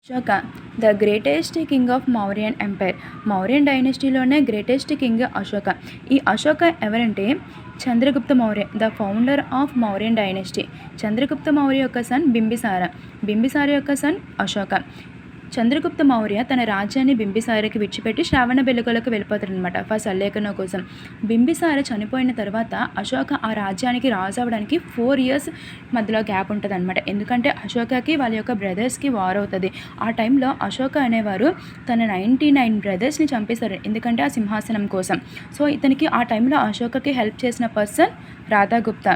Ashoka the greatest king of Mauryan empire. Mauryan డైనెస్టీలోనే greatest king Ashoka. ఈ అశోక ఎవరంటే Chandragupta Maurya, the founder of Mauryan dynasty. Chandragupta Maurya యొక్క సన్ బింబిసార, బింబిసార యొక్క సన్ అశోక. చంద్రగుప్త మౌర్య తన రాజ్యాన్ని బింబిసారకి విడిచిపెట్టి శ్రావణ బెళగోళకు వెళ్ళిపోతారనమాట ఫస్ట్ అల్లేఖనం కోసం. బింబిసార చనిపోయిన తర్వాత అశోక ఆ రాజ్యానికి రాజు అవ్వడానికి 4 years మధ్యలో గ్యాప్ ఉంటుంది అనమాట. ఎందుకంటే అశోకకి వాళ్ళ యొక్క బ్రదర్స్కి వార్ అవుతుంది. ఆ టైంలో అశోక అనేవారు తన 99 బ్రదర్స్ని చంపేశారు, ఎందుకంటే ఆ సింహాసనం కోసం. సో ఇతనికి ఆ టైంలో అశోకకి హెల్ప్ చేసిన పర్సన్ రాధాగుప్త.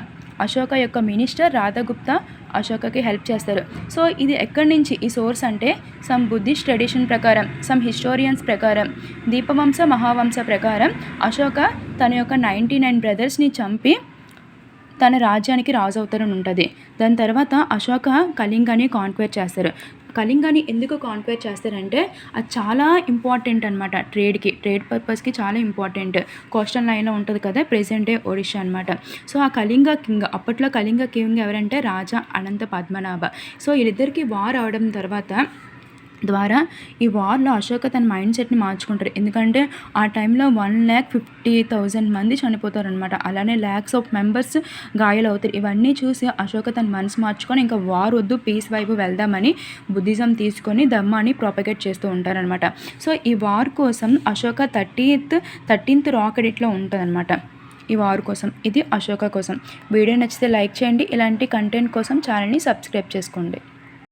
అశోక యొక్క మినిస్టర్ రాధాగుప్త అశోకకి హెల్ప్ చేస్తారు. సో ఇది ఎక్కడి నుంచి ఈ సోర్స్ అంటే సమ్ బుద్ధిస్ట్ ట్రెడిషన్ ప్రకారం, సమ్ హిస్టోరియన్స్ ప్రకారం, దీపవంశ మహావంశ ప్రకారం అశోక తన యొక్క 99 బ్రదర్స్ని చంపి తన రాజ్యానికి రాజు అవుతారని ఉంటుంది. దాని తర్వాత అశోక కళింగాని కాన్క్వైర్ చేస్తారు. కళింగాని ఎందుకు కాన్క్వైర్ చేస్తారంటే అది చాలా ఇంపార్టెంట్ అనమాట. ట్రేడ్ పర్పస్కి చాలా ఇంపార్టెంట్. కోస్టల్ లైన్లో ఉంటుంది కదా ప్రెసెంట్ డే ఒడిషా అనమాట. సో ఆ కళింగ కింగ్, అప్పట్లో కళింగ కింగ్ ఎవరంటే రాజా అనంత పద్మనాభ. సో వీళ్ళిద్దరికి వార్ అవడం ద్వారా ఈ వార్లో అశోక తన మైండ్ సెట్ని మార్చుకుంటారు. ఎందుకంటే ఆ టైంలో 1,50,000 మంది చనిపోతారనమాట. అలానే ల్యాక్స్ ఆఫ్ మెంబర్స్ గాయాలవుతారు. ఇవన్నీ చూసి అశోక తన మనసు మార్చుకొని ఇంకా వార్ వద్దు, పీస్ వైపు వెళ్దామని బుద్ధిజం తీసుకొని ధర్మాన్ని ప్రాపగేట్ చేస్తూ ఉంటారనమాట. సో ఈ వార్ కోసం అశోక 13th రాకెడిట్లో ఉంటుందన్నమాట. ఈ వార్ కోసం, ఇది అశోక కోసం. వీడియో నచ్చితే లైక్ చేయండి. ఇలాంటి కంటెంట్ కోసం ఛానల్ని సబ్స్క్రైబ్ చేసుకోండి.